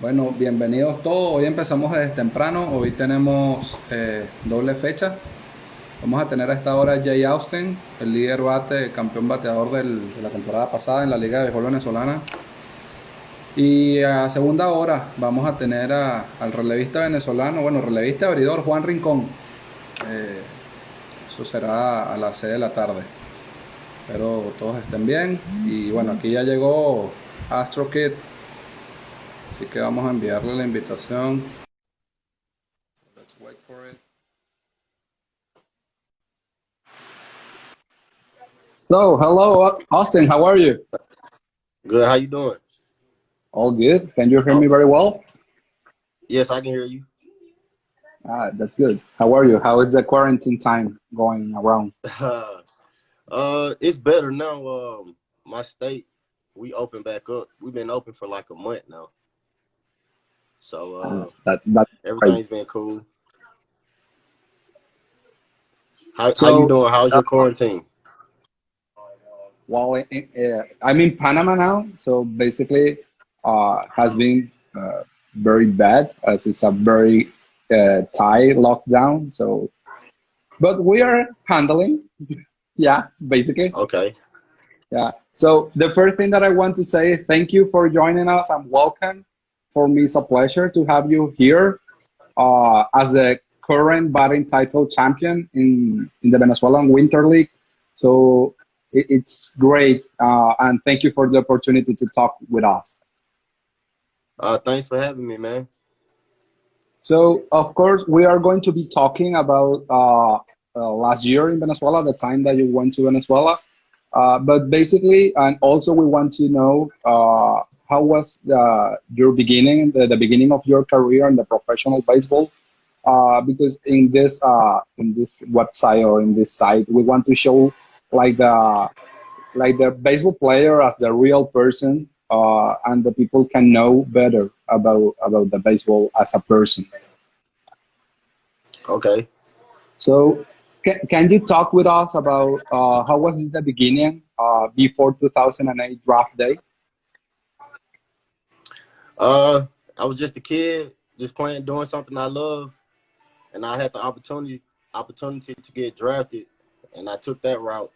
Bueno, bienvenidos todos. Hoy empezamos desde temprano. Hoy tenemos doble fecha. Vamos a tener a esta hora a Jay Austin, el líder bate, campeón bateador de la temporada pasada en la Liga Venezolana. Y a segunda hora vamos a tener al relevista venezolano, bueno, relevista abridor Juan Rincón. Eh, Eso será a las 6 de la tarde. Espero todos estén bien. Y bueno, aquí ya llegó Astro Kid, así que vamos a enviarle la invitación. Let's wait for it. So, hello, Austin. How are you? Good. How you doing? All good. Can you hear me Oh, very well? yes, I can hear you. That's good. How are you? How is the quarantine time going around? It's better now. My state, we open back up. We've been open for like a month now, so That's great. everything's been cool. How you So, doing? How's your quarantine? well, I'm in Panama now. So basically, has been very bad as it's a very tight lockdown. So, but we are handling. Yeah, basically. Okay. Yeah. So the first thing that I want to say is thank you for joining us and welcome. For me, it's a pleasure to have you here as the current batting title champion in the Venezuelan Winter League. So it's great, and thank you for the opportunity to talk with us. Thanks for having me, man. So, of course, we are going to be talking about last year in Venezuela, the time that you went to Venezuela. But basically, and also we want to know how was your beginning, the beginning of your career in the professional baseball? Because in this website or in this site, we want to show like the baseball player as the real person, and the people can know better about the baseball as a person. Okay. So, can you talk with us about how was it the beginning before 2008 draft day? I was just a kid, just playing, doing something I love, and I had the opportunity to get drafted, and I took that route.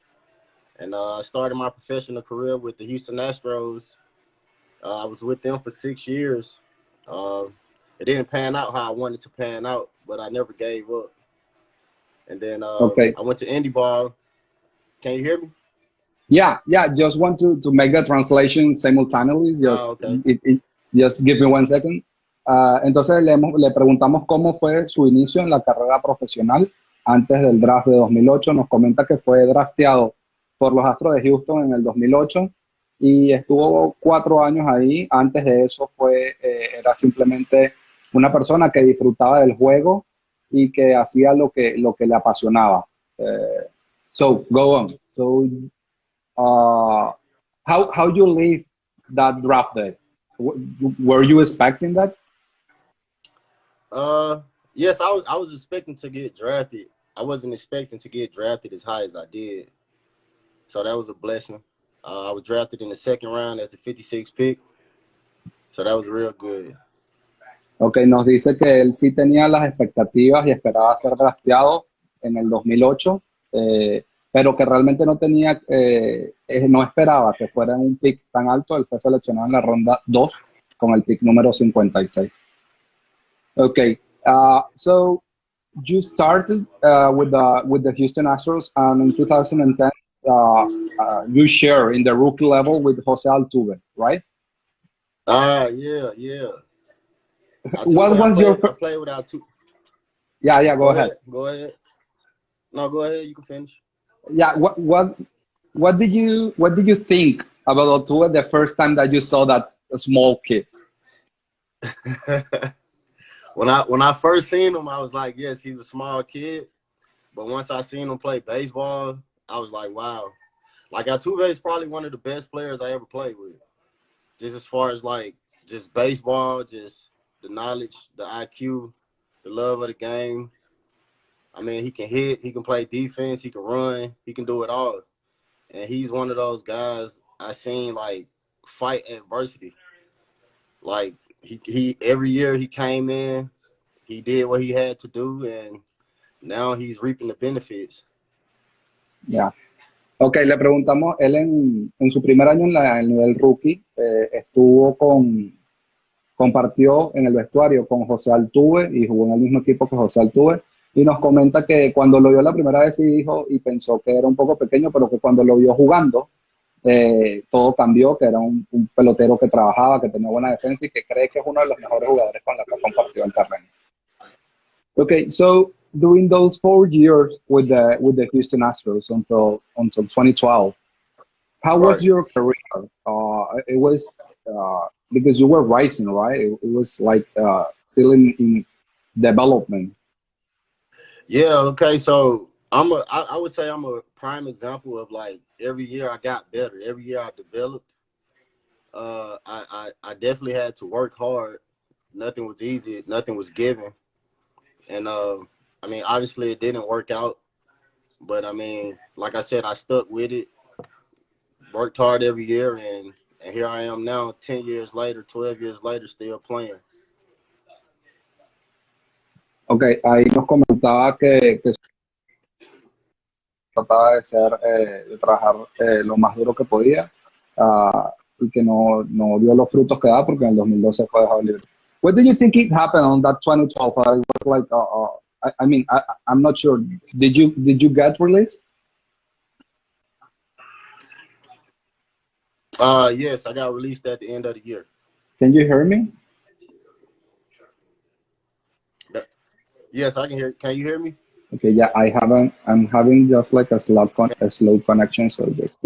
And I started my professional career with the Houston Astros. I was with them for 6 years. Uh, it didn't pan out how I wanted to pan out, but I never gave up. And then Okay. I went to Indy Ball. Can you hear me? Yeah, yeah. Just want to make the translation simultaneously. Oh, Just okay. just give me 1 second. Entonces le preguntamos cómo fue su inicio en la carrera profesional antes del draft de 2008. Nos comenta que fue drafteado por los Astros de Houston en el 2008 y estuvo 4 años ahí. Antes de eso era simplemente una persona que disfrutaba del juego y que hacía lo que le apasionaba. So, go on. So, uh, how you live that draft day? Were you expecting that? Yes, I was expecting to get drafted. I wasn't expecting to get drafted as high as I did. So that was a blessing. I was drafted in the second round as the 56th pick. So that was real good. Ok, nos dice que él sí tenía las expectativas y esperaba ser drafteado en el 2008, pero que realmente no esperaba que fuera un pick tan alto. Él fue seleccionado en la ronda 2 con el pick número 56. Okay, so you started with the Houston Astros, and in 2010, you share in the rookie level with Jose Altuve, right? Yeah, yeah. What Altuve, was your I played without two. Yeah, yeah, go Go ahead. ahead. Go ahead. No, go ahead. You can finish. Yeah, what did you think about Altuve the first time that you saw that small kid? When I first seen him, I was like, yes, he's a small kid. But once I seen him play baseball, I was like, wow. Like Altuve is probably one of the best players I ever played with. Just as far as like just baseball, just the knowledge, the IQ, the love of the game. I mean, he can hit, he can play defense, he can run, he can do it all. And he's one of those guys I seen like fight adversity. Like he every year he came in, he did what he had to do, and now he's reaping the benefits. Ya. Ok, le preguntamos, él en su primer año en el nivel rookie compartió en el vestuario con José Altuve y jugó en el mismo equipo que José Altuve y nos comenta que cuando lo vio la primera vez y pensó que era un poco pequeño, pero que cuando lo vio jugando todo cambió, que era un pelotero que trabajaba, que tenía buena defensa y que cree que es uno de los mejores jugadores con los que compartió el terreno. Okay, so during those 4 years with the Houston Astros until 2012, how was Right. your career? It was because you were rising, right? It was like still in development. Yeah. Okay. So I would say I'm a prime example of like every year I got better. Every year I developed. I definitely had to work hard. Nothing was easy. Nothing was given. And I mean, obviously it didn't work out. But I mean, like I said, I stuck with it. Worked hard every year, and here I am now, 10 years later, 12 years later, still playing. Ok, ahí nos comentaba que trataba de trabajar lo más duro que podía y que no dio los frutos que da porque en el 2012 fue dejado libre. What do you think it happened on that 2012? It was like, I mean, I'm not sure. Did you get released? Yes, I got released at the end of the year. Can you hear me? Yes, I can hear. Can you hear me? Okay, yeah, I'm having just like a slow connection, so just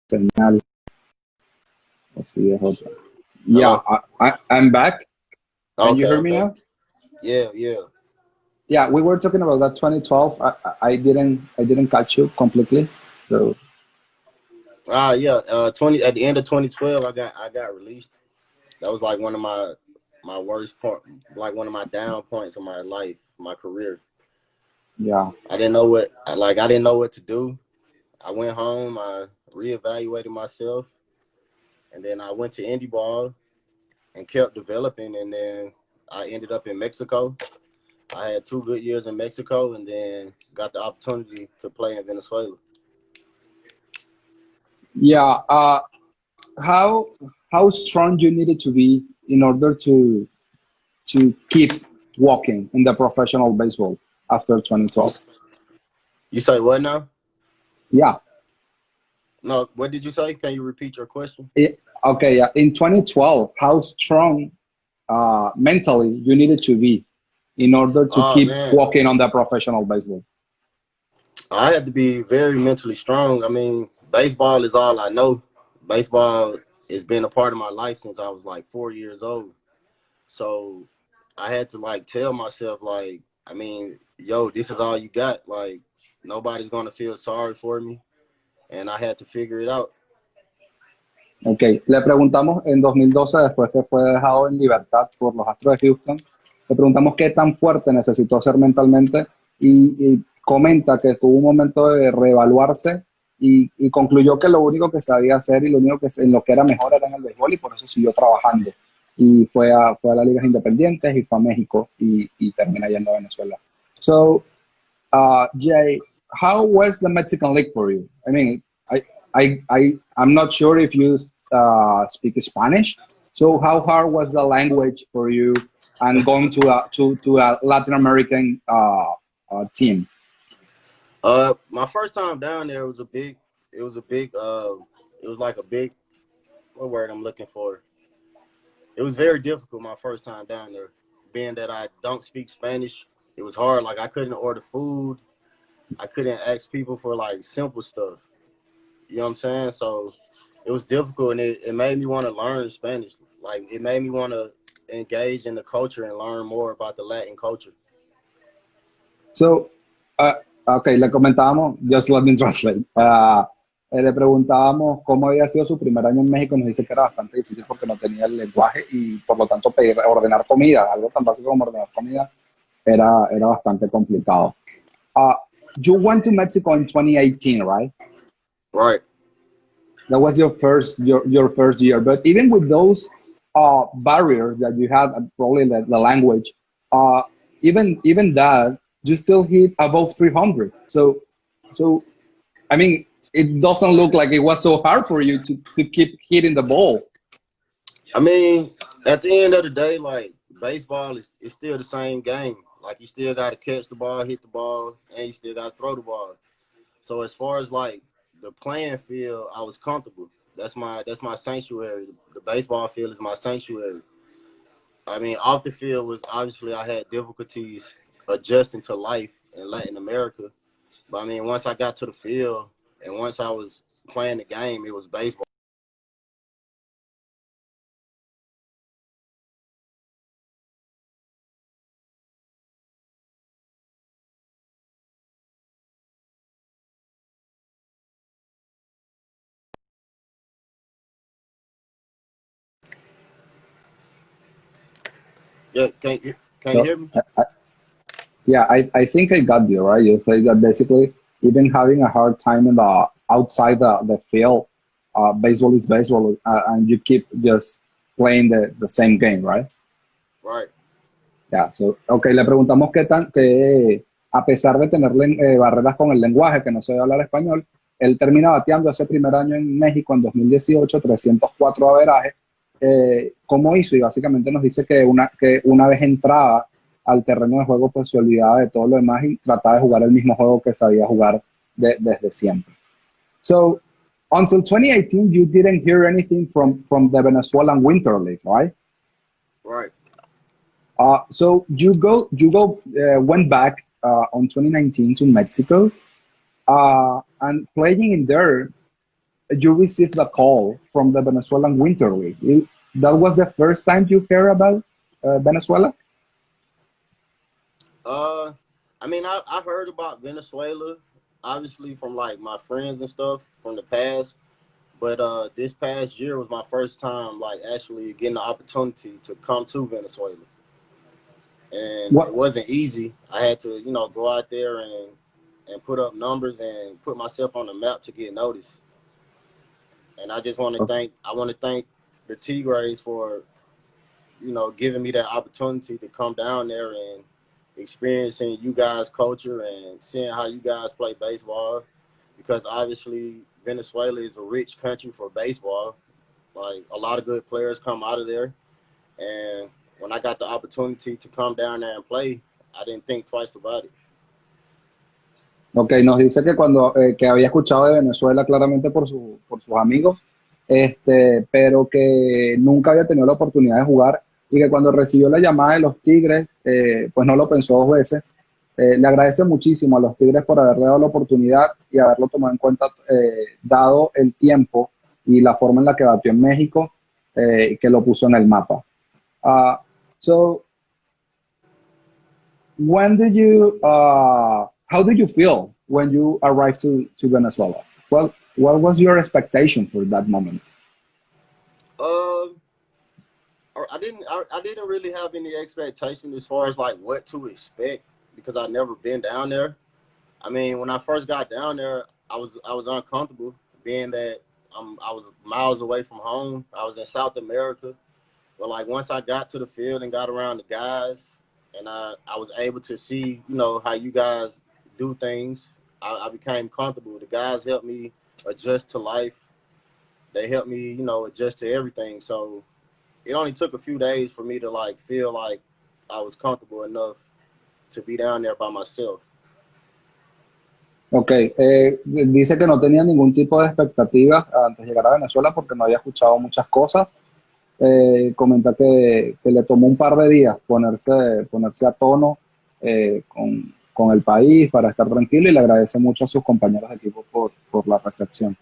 señal. Así es otra. Yeah, I'm back. Can you hear me now? Yeah. Yeah, we were talking about that 2012. I didn't catch you completely. So Yeah. 20 at the end of 2012, I got released. That was like one of my worst point, like one of my down points in my life, my career. yeah. I didn't know what to do. I went home. I reevaluated myself, and then I went to indie ball and kept developing. And then I ended up in Mexico. I had 2 good years in Mexico, and then got the opportunity to play in Venezuela. Yeah. How strong you needed to be in order to keep walking in the professional baseball after 2012? You say what now? Yeah. No, what did you say? Can you repeat your question? Okay. Yeah. In 2012, how strong mentally you needed to be in order to keep walking on the professional baseball? I had to be very mentally strong. I mean, baseball is all I know. Baseball has been a part of my life since I was like 4 years old. So I had to like tell myself, like, I mean, yo, this is all you got. Like, nobody's going to feel sorry for me. And I had to figure it out. Ok, le preguntamos en 2012, después que fue dejado en libertad por los Astros de Houston, le preguntamos qué tan fuerte necesitó ser mentalmente y comenta que tuvo un momento de reevaluarse y concluyó que lo único que sabía hacer y lo único en lo que era mejor era en el béisbol y por eso siguió trabajando. Y fue a las ligas independientes y fue a México y termina yendo a Venezuela. So, Jay, how was the Mexican League for you? I mean, I'm not sure if you speak Spanish. So how hard was the language for you and going to a Latin American team? My first time down there was like a big, what word I'm looking for? It was very difficult my first time down there, being that I don't speak Spanish. It was hard. Like I couldn't order food. I couldn't ask people for like simple stuff. You know what I'm saying? So it was difficult, and it made me want to learn Spanish. Like it made me want to engage in the culture and learn more about the Latin culture. So, okay, le comentábamos, just let me translate. Le preguntábamos cómo había sido su primer año en México. Nos dice que era bastante difícil porque no tenía el lenguaje y por lo tanto ordenar comida, algo tan básico como ordenar comida, era bastante complicado. Uh, you went to Mexico in 2018, right? Right. That was your first year. But even with those barriers that you had, probably the language, even that, you still hit above 300. So I mean, it doesn't look like it was so hard for you to keep hitting the ball. I mean, at the end of the day, like baseball is still the same game. Like you still got to catch the ball, hit the ball, and you still got to throw the ball. So as far as like the playing field, I was comfortable. That's my sanctuary. The baseball field is my sanctuary. I mean, off the field was obviously I had difficulties adjusting to life in Latin America. But I mean, once I got to the field and once I was playing the game, it was baseball. Yeah, can you So hear me? yeah, I think I got you right. You say that basically even having a hard time in the outside the field, baseball is baseball, and you keep just playing the same game, right? Right. Yeah. So, okay, le preguntamos que a pesar de tener barreras con el lenguaje, que no sabe hablar español, él termina bateando ese primer año en México en 2018, 304 averaje. ¿Cómo hizo? Y básicamente nos dice que una vez entraba al terreno de juego, pues se olvidaba de todo lo demás y trataba de jugar el mismo juego que sabía jugar desde siempre. So, until 2018, you didn't hear anything from the Venezuelan Winter League, right? Right. So you went back on 2019 to Mexico, and playing in there, you received a call from the Venezuelan Winter League. That was the first time you heard about Venezuela? I mean, I heard about Venezuela, obviously from like my friends and stuff from the past. But this past year was my first time like actually getting the opportunity to come to Venezuela. And What? it wasn't easy. I had to, go out there and put up numbers and put myself on the map to get noticed. And I just want to thank the Tigres for, giving me that opportunity to come down there and experiencing you guys' culture and seeing how you guys play baseball. Because obviously Venezuela is a rich country for baseball. Like a lot of good players come out of there. And when I got the opportunity to come down there and play, I didn't think twice about it. Ok, nos dice que que había escuchado de Venezuela claramente por sus amigos, pero que nunca había tenido la oportunidad de jugar y que cuando recibió la llamada de los Tigres, pues no lo pensó dos veces. Le agradece muchísimo a los Tigres por haberle dado la oportunidad y haberlo tomado en cuenta, dado el tiempo y la forma en la que batió en México, que lo puso en el mapa. So, how did you feel when you arrived to Venezuela? Well, what was your expectation for that moment? I didn't really have any expectation as far as like what to expect because I'd never been down there. I mean, when I first got down there, I was uncomfortable being that I was miles away from home. I was in South America. But like once I got to the field and got around the guys and I was able to see, how you guys do things, I became comfortable. The guys helped me adjust to life. They helped me, adjust to everything. So it only took a few days for me to like feel like I was comfortable enough to be down there by myself. Ok, dice que no tenía ningún tipo de expectativa antes de llegar a Venezuela porque no había escuchado muchas cosas. Comenta que le tomó un par de días ponerse a tono con el país para estar tranquilo y le agradece mucho a sus compañeros de equipo por la recepción.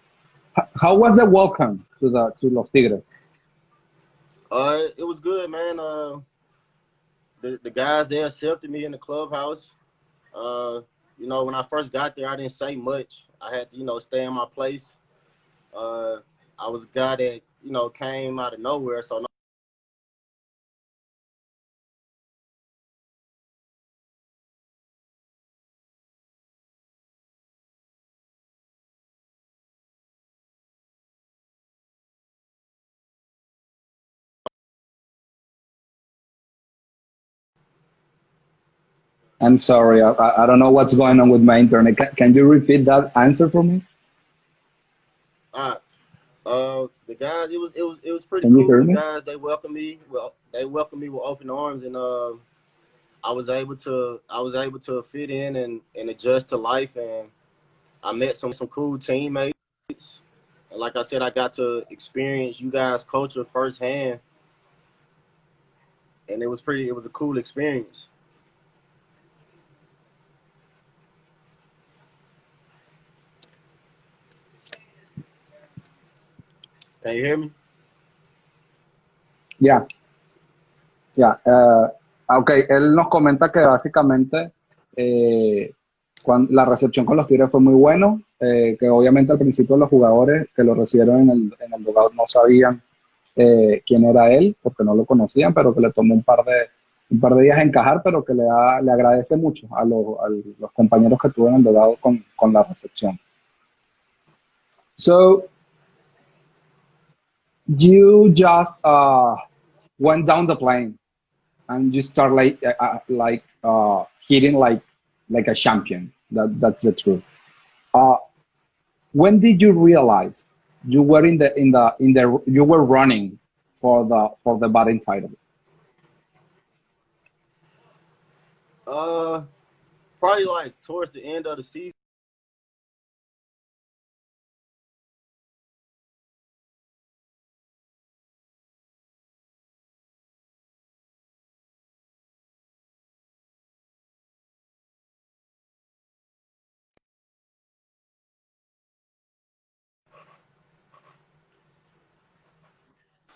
How was the welcome to los Tigres? It was good, man. The guys, they accepted me in the clubhouse. When I first got there, I didn't say much. I had to, stay in my place. I was a guy that, you know, came out of nowhere. So I'm sorry, I don't know what's going on with my internet. Can you repeat that answer for me? the guys, it was pretty Can you cool. hear The me? guys, they welcomed me. Well, they welcomed me with open arms, and I was able to fit in and adjust to life, and I met some cool teammates. And like I said, I got to experience you guys' culture firsthand, and it was a cool experience. Can you hear me? Ya, ya. Ok, él nos comenta que básicamente la recepción con los Tigres fue muy bueno, que obviamente al principio los jugadores que lo recibieron en el dugout no sabían quién era él, porque no lo conocían, pero que le tomó un par de días encajar, pero que le agradece mucho a los compañeros que tuvo en el dugout con la recepción. So, you just went down the plane and you start hitting like a champion. That's the truth. When did you realize you were you were running for the batting title? Probably like towards the end of the season.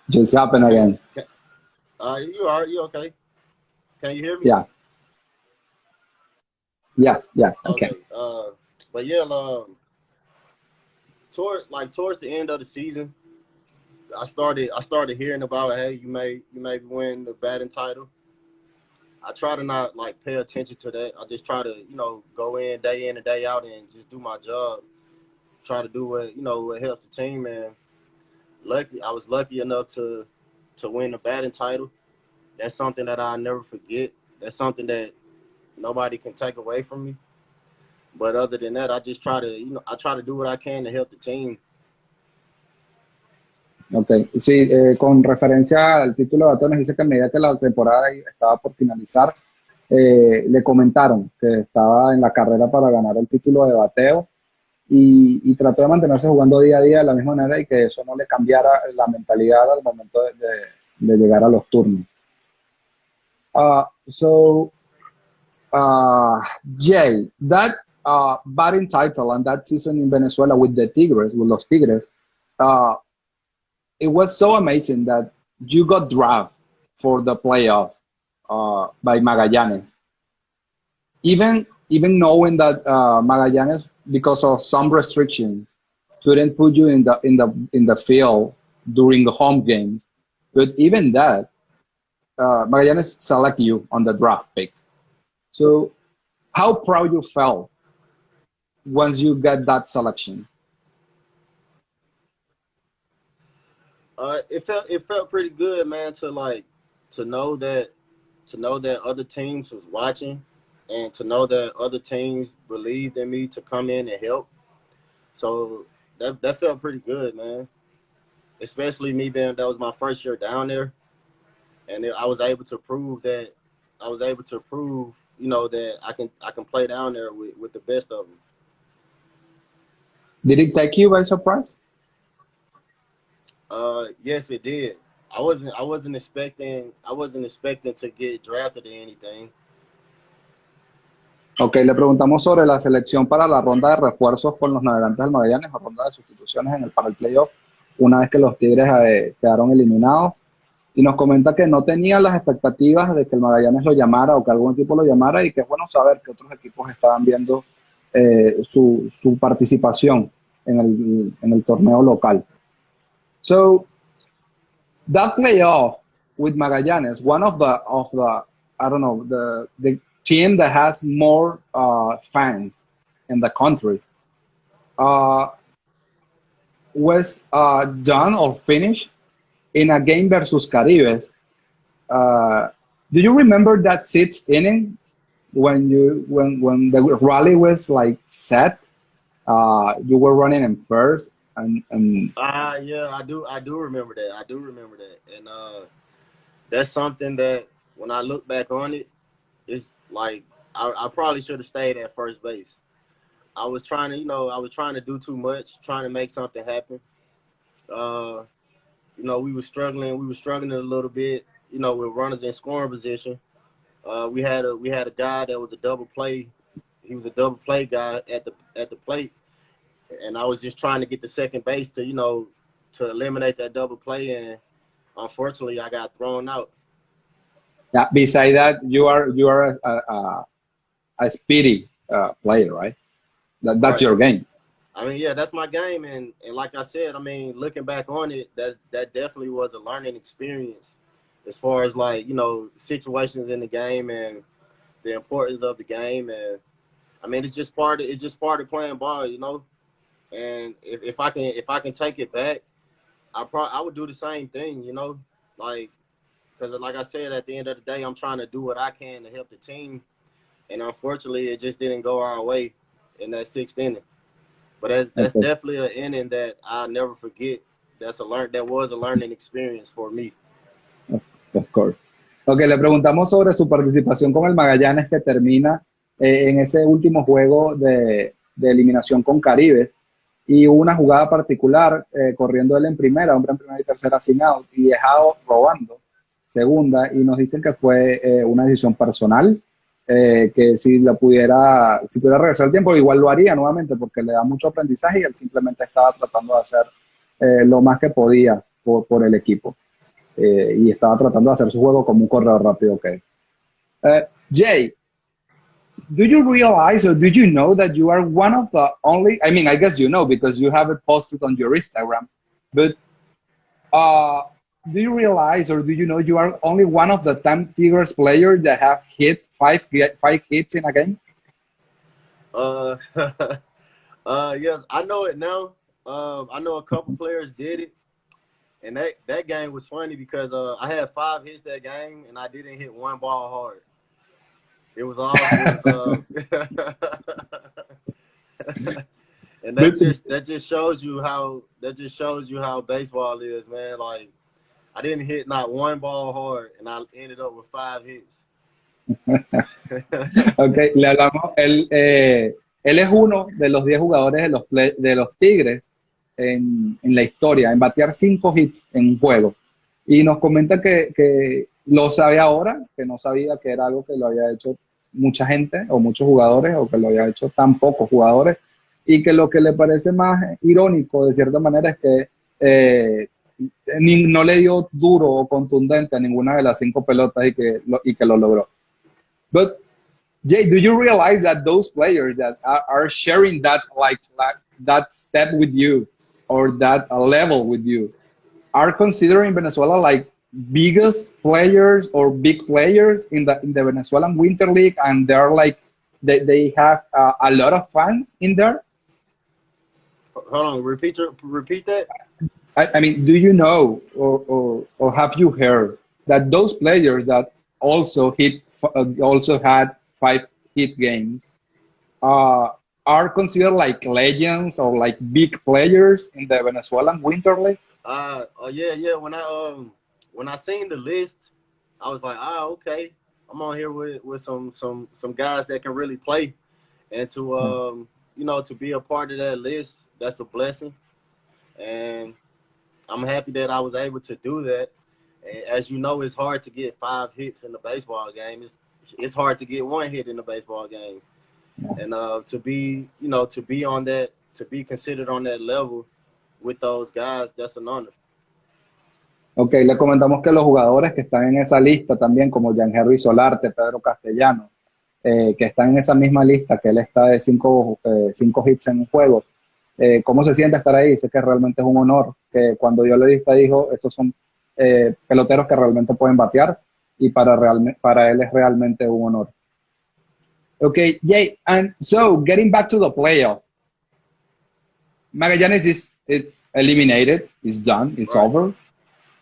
Just happened again. You are you okay? Can you hear me? Yeah. Yes, okay. Okay. But yeah, towards the end of the season, I started hearing about, hey, you may win the batting title. I try to not like pay attention to that. I just try to, you know, go in and day out and just do my job. Try to do what helps the team. And I was lucky enough to win the batting title. That's something that I'll never forget. That's something that nobody can take away from me. But other than that, I just try to, I try to do what I can to help the team. Ok, sí, con referencia al título de bateo, nos dice que a medida que la temporada estaba por finalizar, le comentaron que estaba en la carrera para ganar el título de bateo y trató de mantenerse jugando día a día de la misma manera y que eso no le cambiara la mentalidad al momento de llegar a los turnos. So, Jay, that batting title and that season in Venezuela with los Tigres, it was so amazing that you got drafted for the playoff by Magallanes. Even knowing that Magallanes, because of some restrictions, couldn't put you in the field during the home games, but even that, Magallanes select you on the draft pick. So, how proud you felt once you get that selection? It felt pretty good, man, to know that other teams was watching, and to know that other teams believed in me to come in and help. So that felt pretty good, man. Especially me that was my first year down there, and I was able to prove that that I can play down there with the best of them. Did it take you by surprise? Yes, it did. I wasn't expecting to get drafted or anything. Ok, le preguntamos sobre la selección para la ronda de refuerzos con los Navegantes del Magallanes o ronda de sustituciones para el playoff, una vez que los Tigres quedaron eliminados. Y nos comenta que no tenía las expectativas de que el Magallanes lo llamara o que algún equipo lo llamara y que es bueno saber que otros equipos estaban viendo su participación en el torneo local. So that playoff with Magallanes, one of the I don't know, the team that has more fans in the country, uh, was done or finished in a game versus Caribes. Do you remember that sixth inning when the rally was like set? You were running in first, and Yeah, I do remember that. I do remember that. And that's something that when I look back on it, it's like I probably should have stayed at first base. I was trying to, I was trying to do too much, trying to make something happen. We were struggling a little bit, with runners in scoring position. We had a guy that was a double play. He was a double play guy at the plate, and I was just trying to get the second base to to eliminate that double play, and unfortunately, I got thrown out. yeah. Beside that, you are a speedy player, right? That's Right. your game. I mean, yeah, that's my game, and like I said, I mean, looking back on it, that definitely was a learning experience, as far as like situations in the game and the importance of the game, and I mean, it's just part of playing ball, and if I can take it back, I would do the same thing, like because like I said, at the end of the day, I'm trying to do what I can to help the team, and unfortunately, it just didn't go our way in that sixth inning. But that's definitely an inning that I'll never forget. That was a learning experience for me. Of course. Ok, le preguntamos sobre su participación con el Magallanes que termina en ese último juego de eliminación con Caribes, y hubo una jugada particular corriendo él en primera, hombre en primera y tercera sin out, y dejado robando segunda, y nos dicen que fue una decisión personal, que si pudiera regresar el tiempo, igual lo haría nuevamente porque le da mucho aprendizaje y él simplemente estaba tratando de hacer lo más que podía por el equipo. Y estaba tratando de hacer su juego como un corredor rápido que es. Jay, do you realize or do you know that you are one of the only, I mean, I guess you know because you have it posted on your Instagram, but do you realize or do you know you are only one of the 10 Tigers players that have hit five hits in a game? Yes, I know it now. I know a couple players did it. And that game was funny because I had 5 hits that game, and I didn't hit one ball hard. It was all, and that just shows you how baseball is, man. Like I didn't hit not one ball hard, and I ended up with 5 hits. Ok, le hablamos. Él es uno de los 10 jugadores de los Tigres en la historia, en batear 5 hits en un juego. Y nos comenta que lo sabe ahora, que no sabía que era algo que lo había hecho mucha gente o muchos jugadores, o que lo había hecho tan pocos jugadores, y que lo que le parece más irónico de cierta manera es que no le dio duro o contundente a ninguna de las 5 pelotas y que lo logró. But Jay, do you realize that those players that are sharing that that step with you or that level with you are considering Venezuela like biggest players or big players in the Venezuelan Winter League, and they're like they have a lot of fans in there? Hold on, repeat that. I mean, do you know or have you heard that those players that also had 5 hit games are considered like legends or like big players in the Venezuelan Winter League? Yeah. When I seen the list, I was like, okay, I'm on here with some guys that can really play, and to to be a part of that list, that's a blessing, and I'm happy that I was able to do that. And as you know, it's hard to get 5 hits in the baseball game. It's hard to get 1 hit in the baseball game. And to be on that, to be considered on that level with those guys, that's an honor. Ok, le comentamos que los jugadores que están en esa lista también, como Henry Solarte, Pedro Castellano, que están en esa misma lista, que él está de 5 hits en un juego, ¿Cómo se siente estar ahí? Dice que realmente es un honor, que cuando yo le dije, dijo, estos son peloteros que realmente pueden batear y para él es realmente un honor. Okay, Jay, and so getting back to the playoff, Magallanes it's eliminated, it's done, it's Right. over.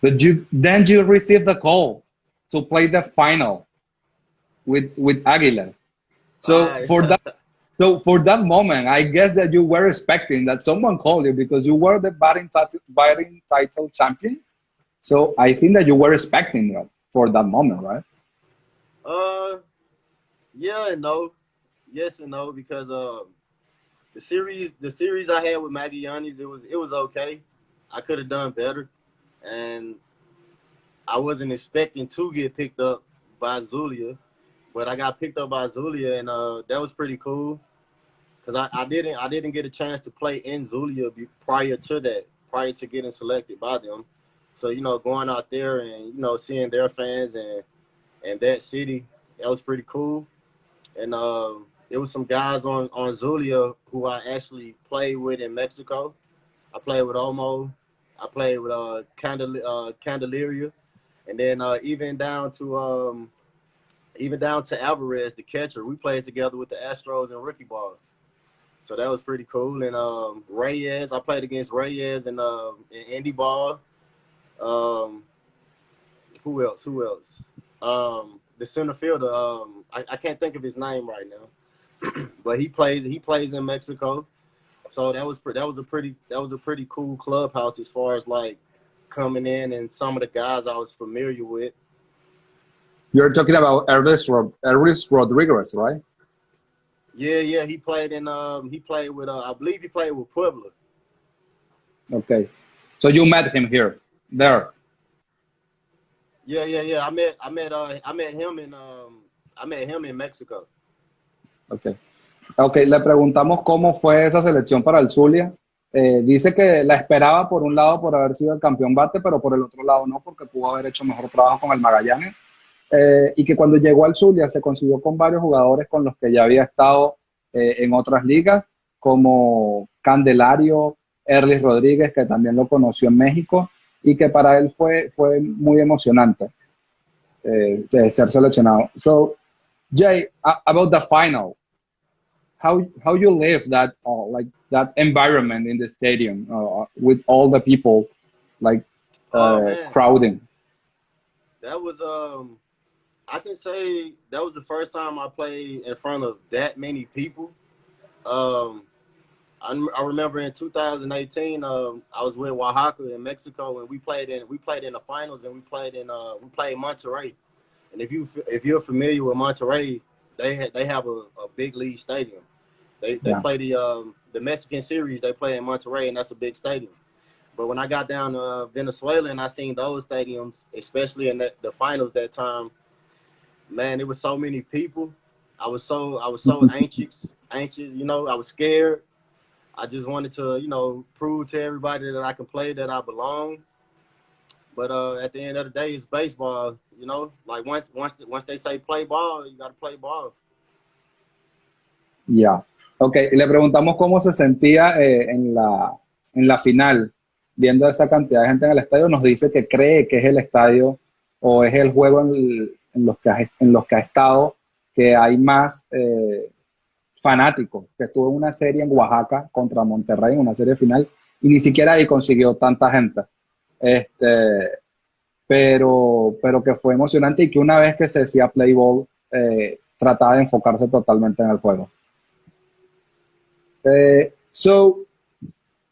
But then you receive the call to play the final with Aguilar. So I for that moment, I guess that you were expecting that someone called you because you were the batting title champion. So I think that you were expecting that for that moment, right? yeah and no, yes and no, because the series I had with Magallanes, it was okay. I could have done better, and I wasn't expecting to get picked up by Zulia, but I got picked up by Zulia, and that was pretty cool because I didn't get a chance to play in Zulia prior to getting selected by them. So going out there and seeing their fans and that city, that was pretty cool. And it was some guys on Zulia who I actually played with in Mexico. I played with Omo. I played with Candelaria, and then even down to Alvarez, the catcher. We played together with the Astros in rookie ball, so that was pretty cool. And Reyes, I played against Reyes in Indy ball. Um, who else? Who else? The center fielder. I can't think of his name right now, but he plays in Mexico. So that was a pretty cool clubhouse as far as like coming in and some of the guys I was familiar with. You're talking about Elvis Rodriguez, right? Yeah, he played with I believe he played with Puebla. Okay. So you met him here, there. Yeah. I met him in Mexico. Okay. Ok, le preguntamos cómo fue esa selección para el Zulia. Dice que la esperaba por un lado por haber sido el campeón bate, pero por el otro lado no, porque pudo haber hecho mejor trabajo con el Magallanes. Y que cuando llegó al Zulia se consiguió con varios jugadores con los que ya había estado en otras ligas, como Candelario, Erlis Rodríguez, que también lo conoció en México, y que para él fue muy emocionante ser seleccionado. So, Jay, about the final. How you live that like that environment in the stadium with all the people like Oh man, crowding. that was I can say that was the first time I played in front of that many people. Um, I remember in 2018, I was with Oaxaca in Mexico, and we played in the finals, and we played Monterrey. And if you're familiar with Monterrey, they have a big league stadium. They Yeah, play the Mexican series. They play in Monterrey, and that's a big stadium. But when I got down to Venezuela and I seen those stadiums, especially in the finals that time, man, it was so many people. I was so anxious. I was scared. I just wanted to, prove to everybody that I can play, that I belong. But at the end of the day, it's baseball. Like once they say play ball, you got to play ball. yeah. Ok, y le preguntamos cómo se sentía en la final, viendo esa cantidad de gente en el estadio. Nos dice que cree que es el estadio o es el juego en los que ha estado, que hay más fanáticos, que estuvo en una serie en Oaxaca contra Monterrey, en una serie final, y ni siquiera ahí consiguió tanta gente. Este, pero que fue emocionante y que una vez que se decía play ball, trataba de enfocarse totalmente en el juego. So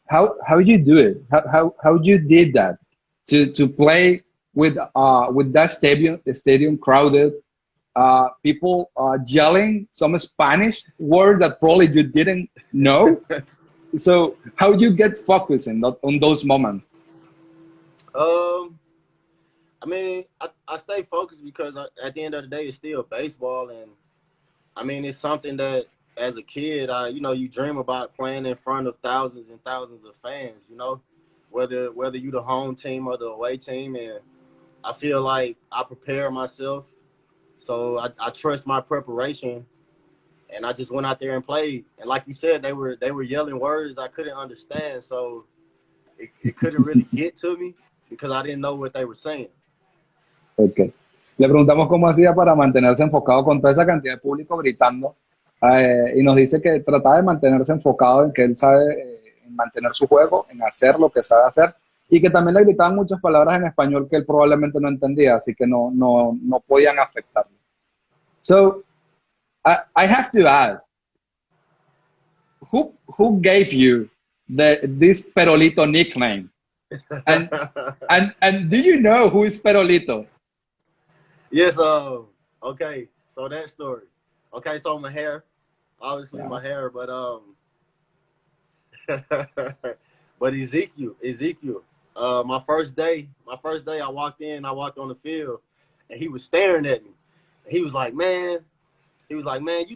how you do it? How you did that to play with that stadium crowded, people yelling some Spanish word that probably you didn't know. So how you get focused on those moments? Um, I mean, I stay focused because at the end of the day, it's still baseball, and I mean, it's something that as a kid, you dream about playing in front of thousands and thousands of fans. Whether you the home team or the away team, and I feel like I prepare myself, so I trust my preparation, and I just went out there and played. And like you said, they were yelling words I couldn't understand, so it couldn't really get to me because I didn't know what they were saying. Okay. Le preguntamos cómo hacía para mantenerse enfocado con toda esa cantidad de público gritando, y nos dice que trataba de mantenerse enfocado en que él sabe en mantener su juego, en hacer lo que sabe hacer, y que también le gritaban muchas palabras en español que él probablemente no entendía, así que no podían afectarlo. So, I have to ask, who gave you this Perolito nickname? And do you know who is Perolito? Yes, okay, so that story. Okay, so my hair, obviously my hair, but but Ezekiel, my first day I walked on the field and he was staring at me. He was like, man, you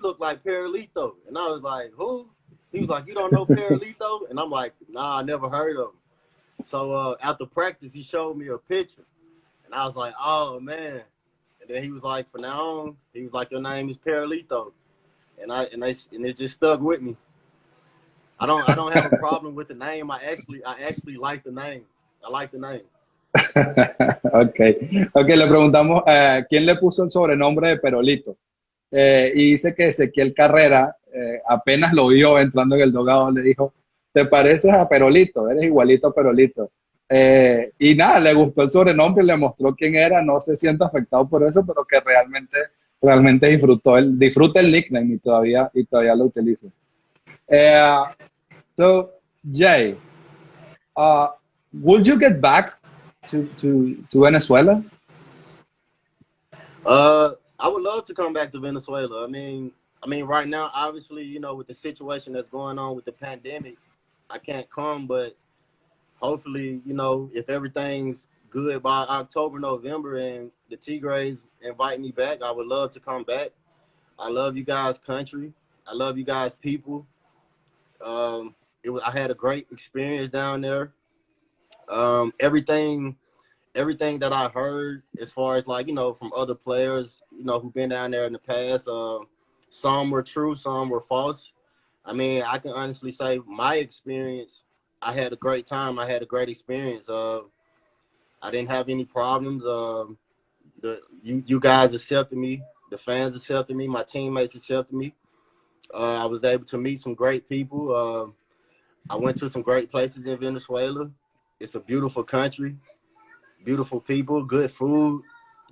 look like Perolito. And I was like, who? He was like, you don't know Perolito? And I'm like, nah, I never heard of him. So after practice, he showed me a picture. And I was like, oh, man. And then he was like, from now on, he was like, your name is Perolito. And it just stuck with me. I don't have a problem with the name. I actually like the name. I like the name. Okay, le preguntamos quién le puso el sobrenombre de Perolito. Y dice que Ezequiel Carrera, apenas lo vio entrando en el dogado, le dijo, te pareces a Perolito, eres igualito a Perolito. Y nada, le gustó el sobrenombre, le mostró quién era, no se siente afectado por eso, pero que realmente disfruta el nickname y todavía lo utiliza. So, Jay, would you get back to Venezuela? I would love to come back to Venezuela. I mean, right now, obviously, you know, with the situation that's going on with the pandemic, I can't come, but hopefully, you know, if everything's good by October, November, and the Tigres invite me back, I would love to come back. I love you guys' country. I love you guys' people. I had a great experience down there. Everything that I heard as far as, like, you know, from other players, you know, who've been down there in the past, some were true, some were false. I mean, I can honestly say my experience, I had a great time. I had a great experience. I didn't have any problems. You guys accepted me. The fans accepted me. My teammates accepted me. I was able to meet some great people. I went to some great places in Venezuela. It's a beautiful country, beautiful people, good food.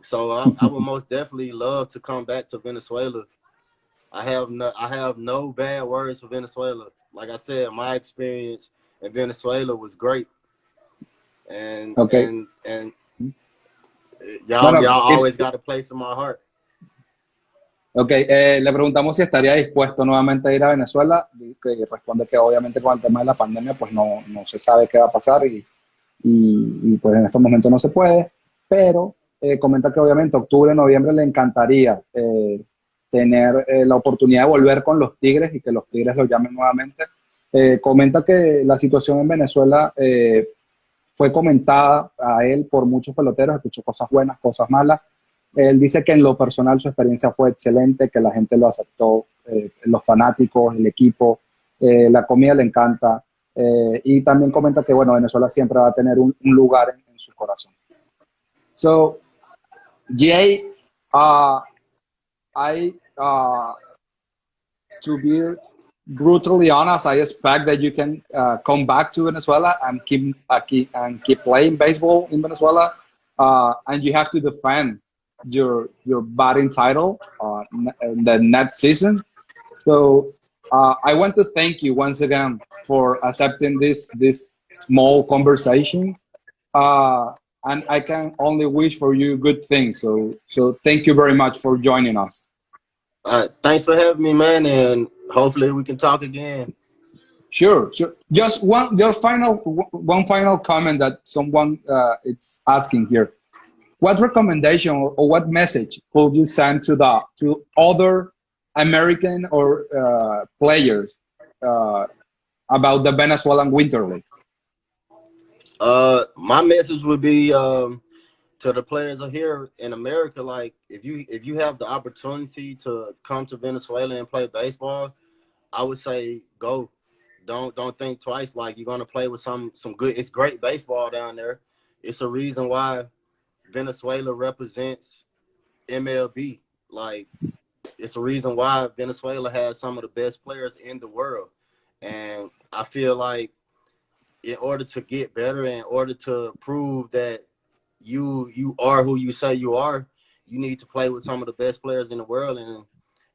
So I would most definitely love to come back to Venezuela. I have no bad words for Venezuela. Like I said, my experience in Venezuela was great. And y'all always got a place in my heart. Ok, le preguntamos si estaría dispuesto nuevamente a ir a Venezuela, que responde que obviamente con el tema de la pandemia pues no se sabe qué va a pasar y pues en estos momentos no se puede, pero comenta que obviamente octubre, noviembre le encantaría tener la oportunidad de volver con los Tigres y que los Tigres lo llamen nuevamente. Comenta que la situación en Venezuela fue comentada a él por muchos peloteros, escuchó cosas buenas, cosas malas. Él dice que en lo personal su experiencia fue excelente, que la gente lo aceptó, los fanáticos, el equipo, la comida le encanta, y también comenta que, bueno, Venezuela siempre va a tener un lugar en su corazón. So, Jay, to be brutally honest, I expect that you can come back to Venezuela and keep playing baseball in Venezuela, and you have to defend your batting title in the next season. So I want to thank you once again for accepting this small conversation, and I can only wish for you good things. So thank you very much for joining us. Thanks for having me, man, and hopefully we can talk again. Sure. Just one final comment that someone is asking here. What recommendation or what message could you send to other American or players about the Venezuelan Winter League? My message would be to to the players here in America, like if you have the opportunity to come to Venezuela and play baseball, I would say go. Don't think twice. Like you're gonna play with some good. It's great baseball down there. It's a reason why Venezuela represents MLB. Like it's a reason why Venezuela has some of the best players in the world. And I feel like in order to get better, in order to prove that you are who you say you are, you need to play with some of the best players in the world.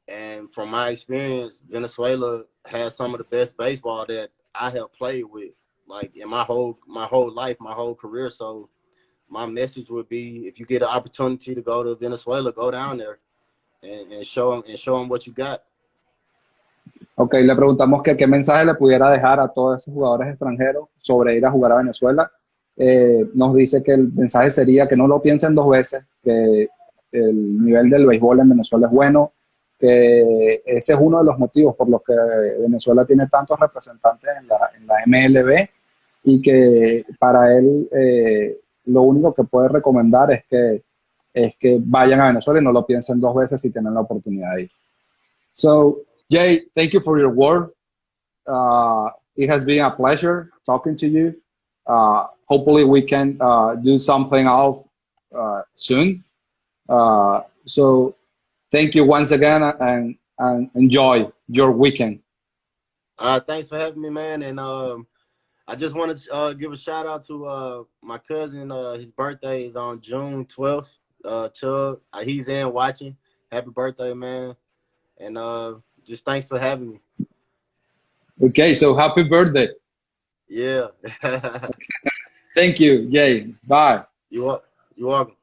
And from my experience, Venezuela has some of the best baseball that I have played with, like in my whole life, my whole career. So my message would be, if you get an opportunity to go to Venezuela, go down there and show them what you got. Ok, le preguntamos que qué mensaje le pudiera dejar a todos esos jugadores extranjeros sobre ir a jugar a Venezuela. Nos dice que el mensaje sería que no lo piensen dos veces, que el nivel del béisbol en Venezuela es bueno, que ese es uno de los motivos por los que Venezuela tiene tantos representantes en la MLB, y que para él lo único que puede recomendar es que vayan a Venezuela y no lo piensen dos veces si tienen la oportunidad de ir. So, Jay, thank you for your work. It has been a pleasure talking to you. Hopefully we can do something else soon. So thank you once again, and enjoy your weekend. Thanks for having me, man. And I just wanted to give a shout out to my cousin. His birthday is on June 12th. Chug, he's in watching. Happy birthday, man. And just thanks for having me. Okay, so happy birthday. Yeah. Thank you, Jay. Bye. You're welcome.